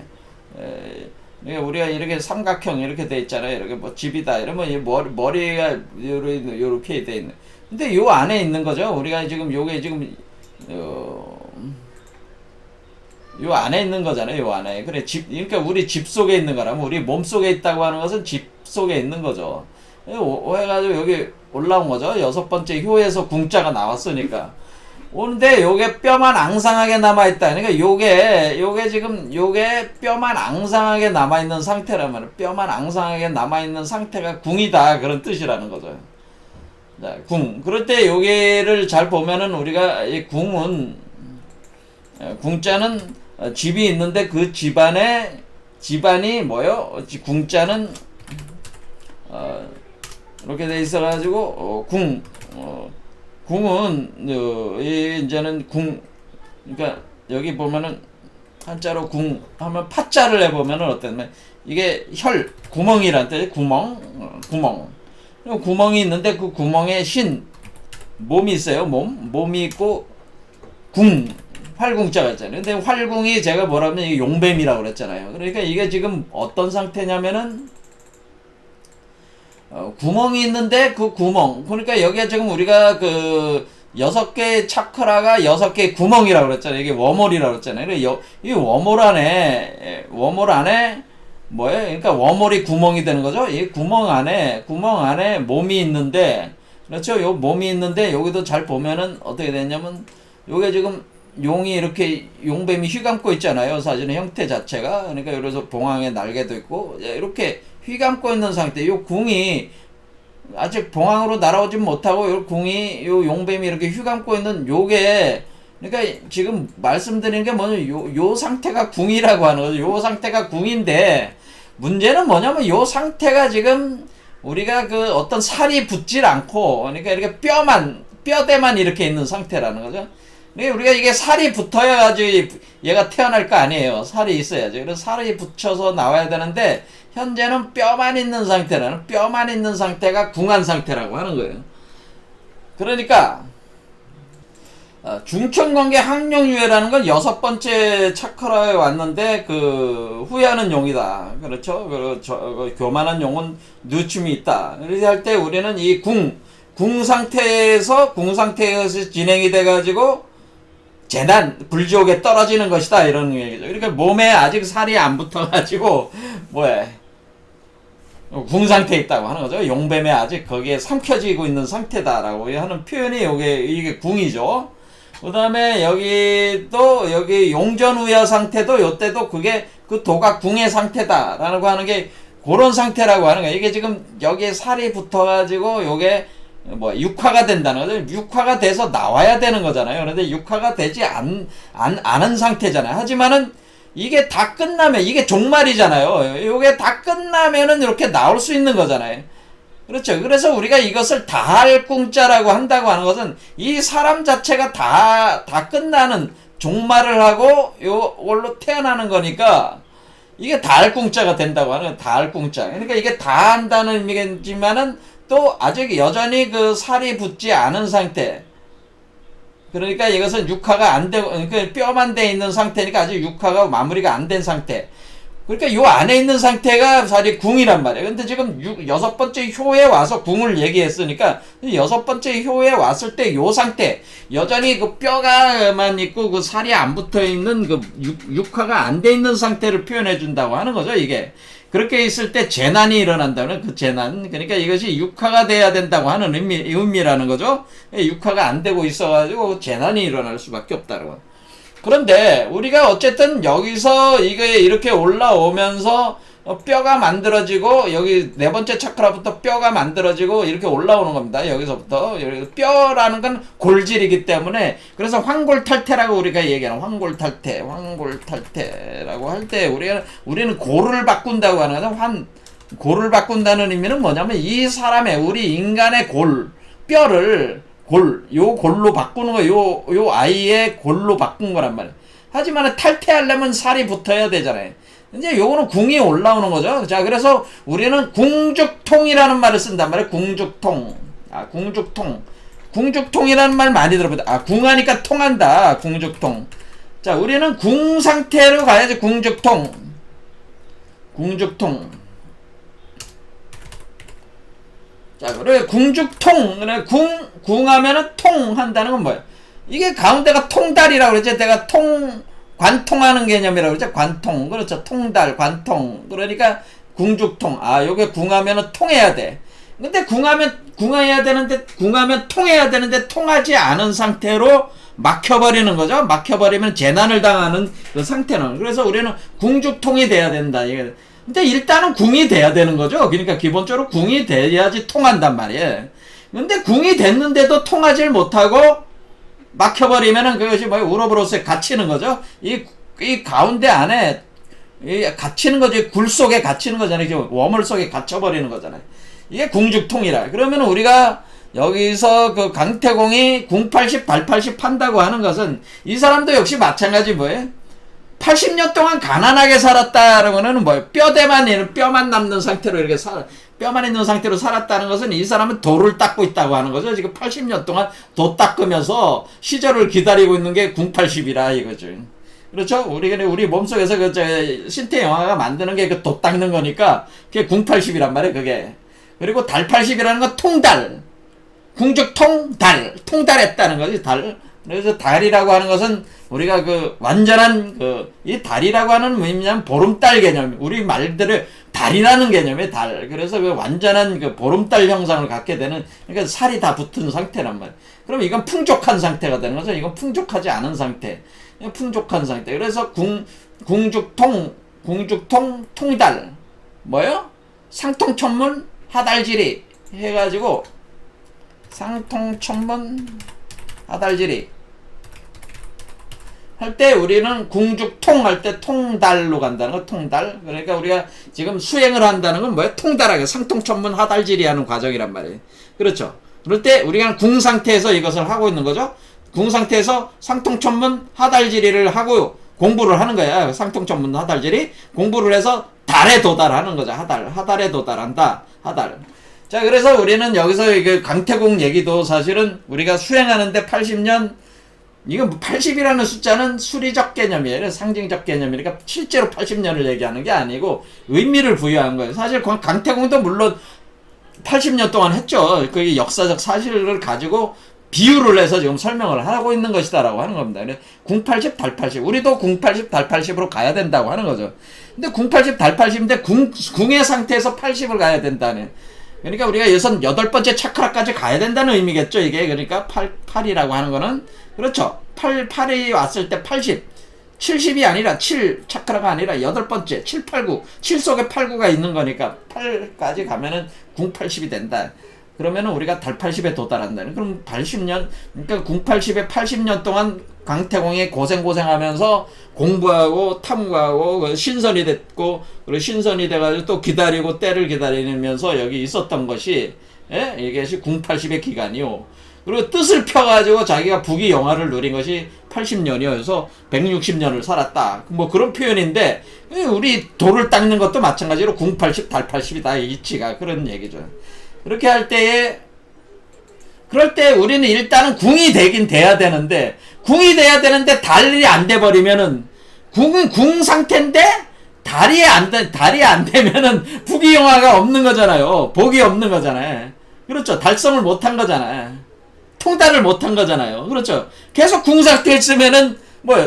그러니까 우리가 이렇게 삼각형 이렇게 돼 있잖아요. 이렇게 뭐 집이다. 이러면 이 머리가 요렇게 돼 있는. 근데 요 안에 있는 거죠. 우리가 지금 요게 지금, 요 안에 있는 거잖아요. 요 안에. 그래, 그러니까 우리 집 속에 있는 거라면 우리 몸 속에 있다고 하는 것은 집 속에 있는 거죠. 해가지고 여기 올라온 거죠. 여섯 번째 효에서 궁자가 나왔으니까. 오는데 요게 뼈만 앙상하게 남아있다. 그러니까 요게 지금 요게 뼈만 앙상하게 남아있는 상태란 말이에요. 뼈만 앙상하게 남아있는 상태가 궁이다. 그런 뜻이라는 거죠. 자, 궁. 그럴 때 요게를 잘 보면은 우리가 이 궁자는 집이 있는데 그 집안이 뭐요? 궁자는 이렇게 돼 있어가지고 궁은 이제는 그러니까 여기 보면은 한자로 궁 하면 파자를 해보면은 어땠냐면 이게 구멍이란 뜻이에요. 구멍. 구멍이 있는데 그 구멍에 몸이 있어요. 몸이 있고 활궁자가 있잖아요. 근데 활궁이 제가 뭐라면 이게 용뱀이라고 그랬잖아요. 그러니까 이게 지금 어떤 상태냐면은 구멍이 있는데 그 구멍, 그러니까 여기에 지금 우리가 그 6개의 차크라가 6개의 구멍이라고 그랬잖아요. 이게 워몰이라고 그랬잖아요. 이 워몰 안에 뭐예요? 그러니까 워몰이 구멍이 되는 거죠. 이 구멍 안에 몸이 있는데, 그렇죠? 요 몸이 있는데 여기도 잘 보면은 어떻게 되냐면 요게 지금 용이 이렇게 용뱀이 휘감고 있잖아요. 사실은 형태 자체가. 그러니까 그래서 봉황의 날개도 있고 이렇게 휘감고 있는 상태. 요 궁이 아직 봉황으로 날아오지 못하고 요 궁이 요 용뱀이 이렇게 휘감고 있는 요게, 그러니까 지금 말씀드리는 게 뭐냐면 요 상태가 궁이라고 하는 거죠. 요 상태가 궁인데 문제는 뭐냐면 요 상태가 지금 우리가 그 어떤 살이 붙질 않고, 그러니까 이렇게 뼈대만 이렇게 있는 상태라는 거죠. 우리가 이게 살이 붙어야지 얘가 태어날 거 아니에요. 살이 있어야지. 그래서 살이 붙여서 나와야 되는데 현재는 뼈만 있는 상태가 궁한 상태라고 하는 거예요. 그러니까 중천관계 항룡유해라는 건 6번째 차크라에 왔는데 그 후회하는 용이다. 그렇죠? 교만한 용은 늦춤이 있다. 이렇게 할 때 우리는 이 궁 상태에서 진행이 돼가지고 재난, 불지옥에 떨어지는 것이다. 이런 얘기죠. 그러니까 몸에 아직 살이 안 붙어가지고, 궁 상태에 있다고 하는 거죠. 용뱀에 아직 거기에 삼켜지고 있는 상태다라고 하는 표현이 이게 궁이죠. 그 다음에 여기 용전우여 상태도 요때도 그게 그 도가 궁의 상태다라고 하는 게 그런 상태라고 하는 거예요. 이게 지금 여기에 살이 붙어가지고 요게 육화가 된다는 거죠. 육화가 돼서 나와야 되는 거잖아요. 그런데 육화가 되지 않은 상태잖아요. 하지만은 이게 다 끝나면, 이게 종말이잖아요. 이게 다 끝나면은 이렇게 나올 수 있는 거잖아요. 그렇죠. 그래서 우리가 이것을 다할궁자라고 한다고 하는 것은 이 사람 자체가 다 끝나는 종말을 하고 요걸로 태어나는 거니까 이게 다할궁자가 된다고 하는 거예요. 다할궁자. 그러니까 이게 다 한다는 의미겠지만은 또 아직 여전히 그 살이 붙지 않은 상태. 그러니까 이것은 육화가 안 되고, 그러니까 뼈만 돼 있는 상태니까 아직 육화가 마무리가 안 된 상태. 그러니까 요 안에 있는 상태가 사실 궁이란 말이에요. 근데 지금 6번째 효에 와서 궁을 얘기했으니까 6번째 효에 왔을 때 요 상태, 여전히 그 뼈가만 있고 그 살이 안 붙어 있는 그 육화가 안 돼 있는 상태를 표현해 준다고 하는 거죠, 이게. 그렇게 있을 때 재난이 일어난다는 그 재난. 그러니까 이것이 육화가 돼야 된다고 하는 의미라는 거죠. 육화가 안 되고 있어가지고 재난이 일어날 수밖에 없다고. 그런데 우리가 어쨌든 여기서 이게 이렇게 올라오면서 뼈가 만들어지고 여기 네 번째 차크라부터 뼈가 만들어지고 이렇게 올라오는 겁니다. 여기서부터 뼈라는 건 골질이기 때문에 그래서 황골탈태라고 우리가 얘기하는 황골탈태라고 할 때 우리는 골을 바꾼다고 하는 거죠. 골을 바꾼다는 의미는 뭐냐면 이 사람의 우리 인간의 뼈를 요 골로 바꾸는 거, 요 아이의 골로 바꾼 거란 말이에요. 하지만 탈퇴하려면 살이 붙어야 되잖아요. 이제 요거는 궁이 올라오는 거죠. 자, 그래서 우리는 궁죽통이라는 말을 쓴단 말이에요. 궁죽통. 궁죽통. 궁죽통이라는 말 많이 들어보다. 궁하니까 통한다. 궁죽통. 자, 우리는 궁 상태로 가야지. 궁죽통. 자, 그래 궁죽통. 그래 궁하면은 통 한다는 건 뭐야? 이게 가운데가 통달이라고 그러죠. 내가 관통하는 개념이라고 그러죠. 관통. 그렇죠. 통달, 관통. 그러니까 궁죽통. 요게 궁하면은 통해야 돼. 근데 궁하면 통해야 되는데 통하지 않은 상태로 막혀버리는 거죠. 막혀버리면 재난을 당하는 그 상태는. 그래서 우리는 궁죽통이 돼야 된다. 근데 일단은 궁이 돼야 되는 거죠. 그러니까 기본적으로 궁이 돼야지 통한단 말이에요. 근데 궁이 됐는데도 통하질 못하고 막혀버리면은 그것이 우로보로스에 갇히는 거죠. 이 가운데 안에 갇히는 거지. 굴 속에 갇히는 거잖아요. 워물 속에 갇혀버리는 거잖아요. 이게 궁죽통이라. 그러면 우리가 여기서 그 강태공이 궁 80, 달 80 판다고 하는 것은 이 사람도 역시 마찬가지 뭐예요? 80년 동안 가난하게 살았다라고 하는 뭐예요? 뼈만 남는 상태로 이렇게 뼈만 있는 상태로 살았다는 것은 이 사람은 도를 닦고 있다고 하는 거죠. 지금 80년 동안 도 닦으면서 시절을 기다리고 있는 게 궁 80이라 이거죠. 그렇죠? 우리 몸속에서 신태 영화가 만드는 게 그 도 닦는 거니까 그게 궁 80이란 말이에요, 그게. 그리고 달 80이라는 건 통달. 궁죽통 달. 통달했다는 거지, 달. 그래서 달이라고 하는 것은 우리가 완전한 이 달이라고 하는 뭐냐면 보름달 개념. 우리 말대로 달이라는 개념이 달. 그래서 완전한 보름달 형상을 갖게 되는, 그러니까 살이 다 붙은 상태란 말이에요. 그럼 이건 풍족한 상태가 되는 거죠. 이건 풍족하지 않은 상태. 풍족한 상태. 그래서 궁죽통, 통달. 뭐요? 상통천문, 하달지리 해가지고 상통천문, 하달지리 할 때 우리는 궁죽통 할 때 통달로 간다는 거. 통달. 그러니까 우리가 지금 수행을 한다는 건 뭐예요? 통달하게 상통천문 하달지리 하는 과정이란 말이에요. 그렇죠. 그럴 때 우리가 궁 상태에서 이것을 하고 있는 거죠. 궁 상태에서 상통천문 하달지리를 하고 공부를 하는 거야. 상통천문 하달지리 공부를 해서 달에 도달하는 거죠. 하달에 도달한다. 하달. 자, 그래서 우리는 여기서 강태공 얘기도 사실은 우리가 수행하는데 80년, 이거 80이라는 숫자는 수리적 개념이에요. 상징적 개념이니까 실제로 80년을 얘기하는 게 아니고 의미를 부여한 거예요. 사실 강태공도 물론 80년 동안 했죠. 그 역사적 사실을 가지고 비유를 해서 지금 설명을 하고 있는 것이다라고 하는 겁니다. 궁 80, 달 80. 우리도 궁 80, 달 80으로 가야 된다고 하는 거죠. 근데 궁 80, 달 80인데 궁의 상태에서 80을 가야 된다는. 그러니까 우리가 8번째 차크라까지 가야 된다는 의미겠죠, 이게. 그러니까 8이라고 하는 거는, 그렇죠. 8이 왔을 때 80. 70이 아니라 7차크라가 아니라 8번째, 7, 8, 9. 7 속에 8, 9가 있는 거니까 8까지 가면은 궁 80이 된다. 그러면은 우리가 달 80에 도달한다. 그럼 80년, 그러니까 궁 80에 80년 동안 강태공이 고생하면서 공부하고 탐구하고 신선이 됐고, 그리고 신선이 돼가지고 또 기다리고 때를 기다리면서 여기 있었던 것이, 이것이 궁 80의 기간이요. 그리고 뜻을 펴가지고 자기가 부귀 영화를 누린 것이 80년이어서 160년을 살았다. 뭐 그런 표현인데, 우리 도를 닦는 것도 마찬가지로 궁 80, 달 80이다. 이치가 그런 얘기죠. 그렇게 할 때에, 그럴 때 우리는 일단은 궁이 되긴 돼야 되는데, 달이 안 돼버리면은, 궁은 궁 상태인데, 달이 안 되면은, 부귀영화가 없는 거잖아요. 복이 없는 거잖아요. 그렇죠. 달성을 못한 거잖아요. 통달을 못한 거잖아요. 그렇죠. 계속 궁 상태에 있으면은,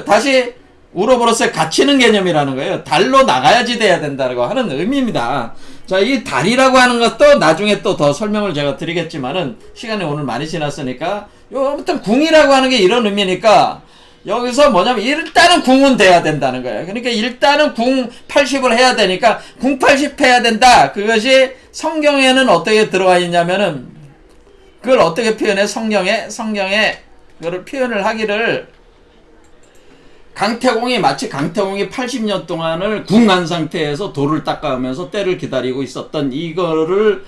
다시, 우로보로스에 갇히는 개념이라는 거예요. 달로 나가야지 돼야 된다고 하는 의미입니다. 자, 이 달이라고 하는 것도 나중에 또 더 설명을 제가 드리겠지만은 시간이 오늘 많이 지났으니까 아무튼 궁이라고 하는 게 이런 의미니까 여기서 뭐냐면 일단은 궁은 돼야 된다는 거예요. 그러니까 일단은 궁 80을 해야 되니까 궁 80 해야 된다. 그것이 성경에는 어떻게 들어와 있냐면은 그걸 어떻게 표현해? 성경에 그거를 표현을 하기를 마치 강태공이 80년 동안을 궁한 상태에서 돌을 닦아가면서 때를 기다리고 있었던 이거를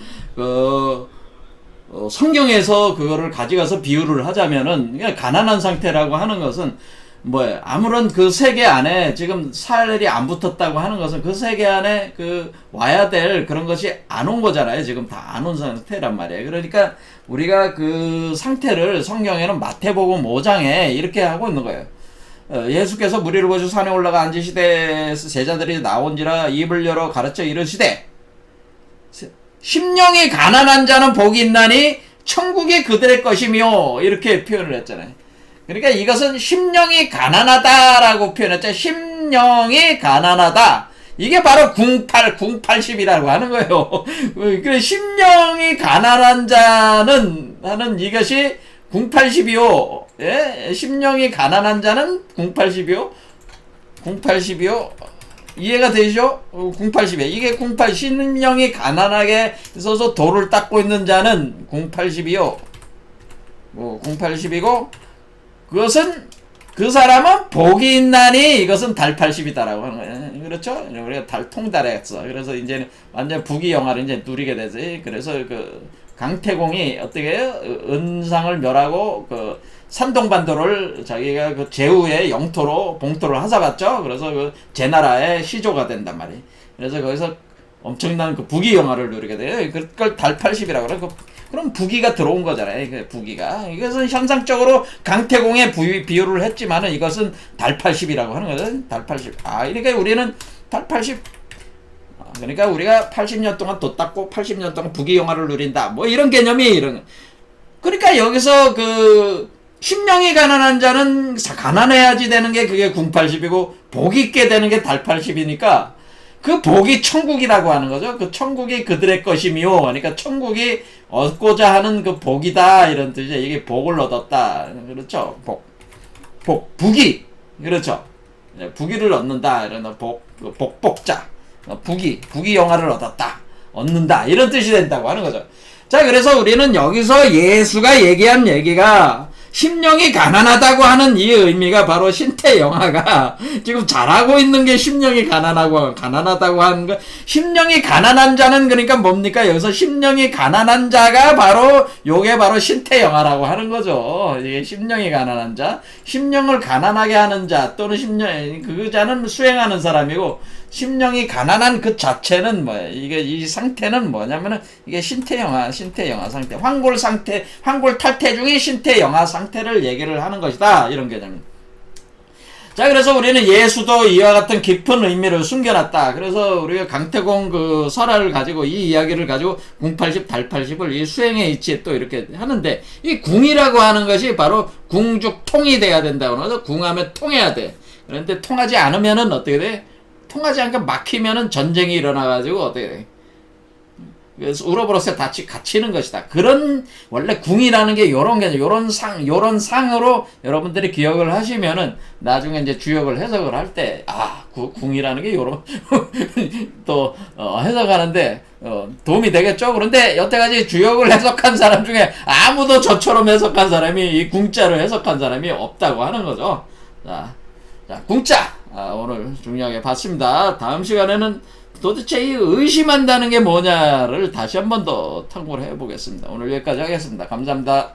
성경에서 그거를 가져가서 비유를 하자면은 그냥 가난한 상태라고 하는 것은 뭐예요? 아무런 그 세계 안에 지금 살이 안 붙었다고 하는 것은 그 세계 안에 그 와야 될 그런 것이 안 온 거잖아요. 지금 다 안 온 상태란 말이에요. 그러니까 우리가 그 상태를 성경에는 마태복음 5장에 이렇게 하고 있는 거예요. 예수께서 무리를 보시고 산에 올라가 앉으시되 제자들이 나온지라 입을 열어 가르쳐 이르시되 심령이 가난한 자는 복이 있나니 천국이 그들의 것이며 이렇게 표현을 했잖아요. 그러니까 이것은 심령이 가난하다라고 표현했죠. 심령이 가난하다. 이게 바로 궁 80이라고 하는 거예요. 그래 심령이 가난한 자는 하는 이것이 궁 80이요. 예? 심령이 가난한 자는 궁 80이요. 궁 80이요. 이해가 되죠? 궁 80이에요. 이게 궁 80. 심령이 가난하게 있어서 돌을 닦고 있는 자는 궁 80이요. 궁 80이고 그것은 그 사람은 복이 있나니 이것은 달 80이다라고 하는 거예요. 그렇죠? 우리가 통달했어. 그래서 이제 완전 부귀 영화를 이제 누리게 되지. 그래서 그 강태공이 어떻게 해요? 은상을 멸하고 그 산동반도를 자기가 그 제후의 영토로 봉토를 하사봤죠. 그래서 그 제나라의 시조가 된단 말이에요. 그래서 거기서 엄청난 그 부귀 영화를 누리게 돼요. 그걸 달 80이라고 그래. 그럼 부귀가 들어온 거잖아요. 그 부귀가. 이것은 현상적으로 강태공의 비유를 했지만은 이것은 달 80이라고 하는 거죠. 달 80. 그러니까 우리는 달 80. 그러니까 우리가 80년 동안 돛 닦고 80년 동안 부귀 영화를 누린다. 뭐 이런 개념이 이런. 그러니까 여기서 그 심령이 가난한 자는 가난해야지 되는 게 그게 궁 80이고 복이 있게 되는 게 달 80이니까 그 복이 천국이라고 하는 거죠. 그 천국이 그들의 것이며, 그러니까 천국이 얻고자 하는 그 복이다 이런 뜻이죠. 이게 복을 얻었다, 그렇죠? 부귀, 그렇죠? 부귀를 얻는다 이런 복자, 부귀 영화를 얻는다 이런 뜻이 된다고 하는 거죠. 자, 그래서 우리는 여기서 예수가 얘기한 얘기가 심령이 가난하다고 하는 이 의미가 바로 신태영하가 지금 잘하고 있는 게 심령이 가난하다고 하는 거. 심령이 가난한 자는 그러니까 뭡니까? 여기서 심령이 가난한 자가 바로 요게 바로 신태영하라고 하는 거죠. 이게 심령이 가난한 자, 심령을 가난하게 하는 자 또는 그 자는 수행하는 사람이고 심령이 가난한 그 자체는 뭐예요? 이게 이 상태는 뭐냐면은 이게 신태영하 상태, 황골 탈태 중에 신태영하 상태를 얘기를 하는 것이다. 이런 개념입니다. 자, 그래서 우리는 예수도 이와 같은 깊은 의미를 숨겨놨다. 그래서 우리가 강태공 그 설화를 가지고 이 이야기를 가지고 궁 80, 달 80을 이 수행의 이치에 또 이렇게 하는데 이 궁이라고 하는 것이 바로 궁죽 통이 돼야 된다고 그래서 궁하면 통해야 돼. 그런데 통하지 않으면은 어떻게 돼? 통하지 않게 막히면은 전쟁이 일어나가지고 어떻게 돼? 그래서 우로보로스에 갇히는 것이다. 그런 원래 궁이라는 게 요런 게 요런 상으로 여러분들이 기억을 하시면은 나중에 이제 주역을 해석을 할 때 궁이라는 게 요런 또 해석하는데 도움이 되겠죠. 그런데 여태까지 주역을 해석한 사람 중에 아무도 저처럼 해석한 사람이 이 궁자를 해석한 사람이 없다고 하는 거죠. 자, 궁자 오늘 중요하게 봤습니다. 다음 시간에는 도대체 이 의심한다는 게 뭐냐를 다시 한 번 더 탐구를 해보겠습니다. 오늘 여기까지 하겠습니다. 감사합니다.